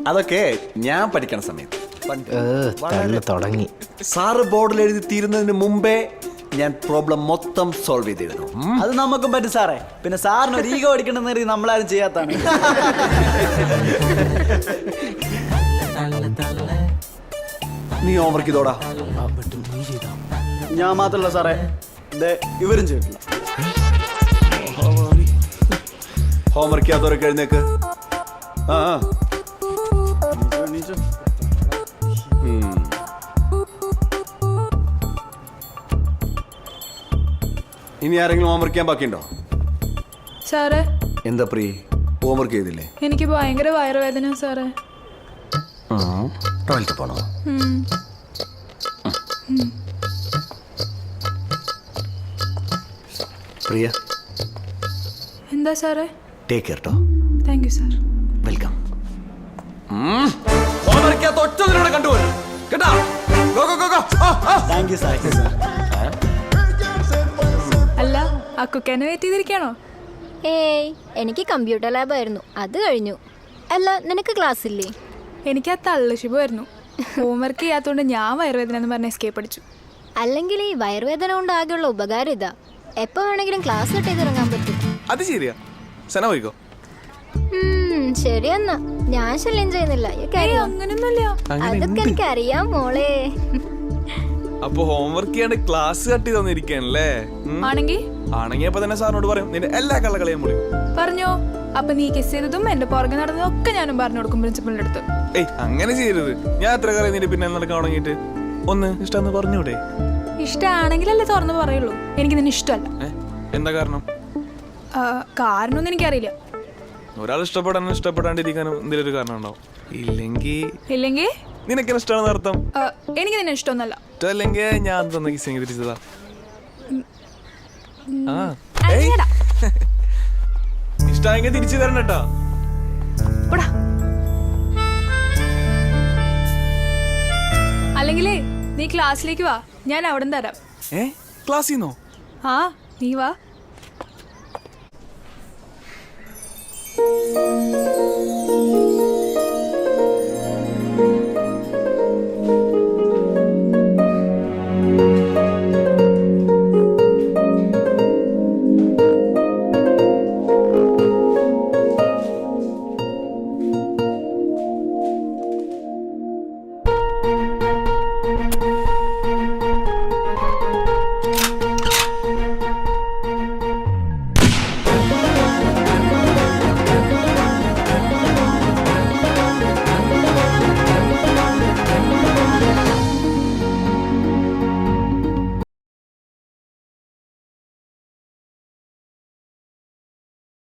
അതൊക്കെ ഞാൻ പഠിക്കണ സമയത്ത് തുടങ്ങി. സാറ് ബോർഡിൽ എഴുതി തീരുന്നതിന് മുമ്പേ ഞാൻ പ്രോബ്ലം മൊത്തം സോൾവ് ചെയ്തിരുന്നു. അത് നമുക്കും പറ്റും സാറേ. പിന്നെ സാറിന് ഒരു ഈഗോ അടിക്കണമെന്ന് കരുതി നമ്മളാരും ചെയ്യാത്താണ്. നീ ഹോംവർക്ക് ചെയ്തോടാ. ഞാൻ മാത്രല്ല സാറേ, ഇവരും ചെയ്തിട്ടില്ല. ഹോംവർക്ക് ചെയ്യാത്തവരൊക്കെ എഴുന്നേക്ക്. ഇനി ആരെങ്കിലും ഹോംവർക്ക് ചെയ്യാൻ ബാക്കിയുണ്ടോ? സാറേ. എന്താ പ്രിയ, ഹോംവർക്ക് ചെയ്തില്ലേ? എനിക്ക് ഭയങ്കര വയറുവേദന സാറേ. ടോയ്ലറ്റ് പോണോ? പ്രിയ. എന്താ സാറേ? ടേക്ക് കെയർ ട്ടോ. Thank you sir. Welcome. Homework ചെയ്യാത്ത ഒറ്റ കണ്ടുപോലും കേട്ടാ. Go go go go. Thank you sir. അല്ല, ആ കുക്കനെ വെയിറ്റ് ചെയ്തിരിക്കണോ? ഏയ്, എനിക്ക് കമ്പ്യൂട്ടർ ലാബ് ആയിരുന്നു, അത് കഴിഞ്ഞു. അല്ല, നിനക്ക് ക്ലാസ് ഇല്ലേ? എനിക്ക് ആ തള്ളുശുഭമായിരുന്നു. ഹോംവർക്ക് ചെയ്യാത്തതുകൊണ്ട് ഞാൻ വയറുവേദന എന്ന് പറഞ്ഞ എസ്കേപ്പ് അടിച്ചു. അല്ലെങ്കിൽ ഈ വയറുവേദന കൊണ്ട് ആകെയുള്ള ഉപകാരം ഇതാ, എപ്പോ വേണമെങ്കിലും ക്ലാസ് കട്ട് ചെയ്തിറങ്ങാൻ പറ്റും. അത് ശരിയാ. സന പോയിക്കോ. ശരിയെന്നാ, ഞാൻ ശല്യം ചെയ്യുന്നില്ല. അങ്ങനൊന്നുമില്ല. അതൊക്കെ എനിക്ക് അറിയാം മോളെ. അപ്പൊ ഹോംവർക്ക് ചെയ്യാണ്ട് ക്ലാസ് കട്ട് ചെയ്ത് തന്നിരിക്കണല്ലേ? ആണെങ്കി അപ്പൊ തന്നെ സാറിനോട് പറയും, നിന്റെ എല്ലാ കള്ളക്കളയും മുടി പറഞ്ഞോ. അപ്പൊ നീ കിസ് ചെയ്തതും എന്റെ പുറകെ നടന്നതും ഒക്കെ ഞാനും പറഞ്ഞു കൊടുക്കും പ്രിൻസിപ്പലിന്റെ അടുത്ത്. ഏയ്, അങ്ങനെ ചെയ്യരുത്. ഞാൻ എത്ര കാര്യം നിന്റെ പിന്നെ നടക്കാൻ തുടങ്ങിയിട്ട്. ഒന്ന് ഇഷ്ടമെന്ന് പറഞ്ഞൂടെ? ഇഷ്ടമാണെങ്കിലല്ലേ തുറന്ന് പറയുള്ളൂ. എനിക്ക് നിന്നെ ഇഷ്ടമല്ല. എന്താ കാരണം? കാരണമൊന്നും എനിക്കറിയില്ല. ഒരാൾ ഇഷ്ടപ്പെടാനും ഇഷ്ടപ്പെടാണ്ടിരിക്കാനും എന്തെങ്കിലും ഒരു കാരണം ഉണ്ടാവും. ഇല്ലെങ്കിൽ നിനക്കെന്നെ ഇഷ്ടമാണെന്ന് അർത്ഥം. എനിക്ക് നിന്നെ ഇഷ്ടമൊന്നല്ല. ഇഷ്ടമല്ലെങ്കിൽ ഞാൻ തന്നെ കിസ്സിങ് തിരിച്ചതാ. ഇഷ്ടമായെങ്കിൽ തിരിച്ചു തരണം കേട്ടോ. അല്ലെങ്കിലേ നീ ക്ലാസ്സിലേക്ക് വാ, ഞാൻ അവിടെ തരാം. ക്ലാസ്സിന്നോ? ആ, നീ വാ.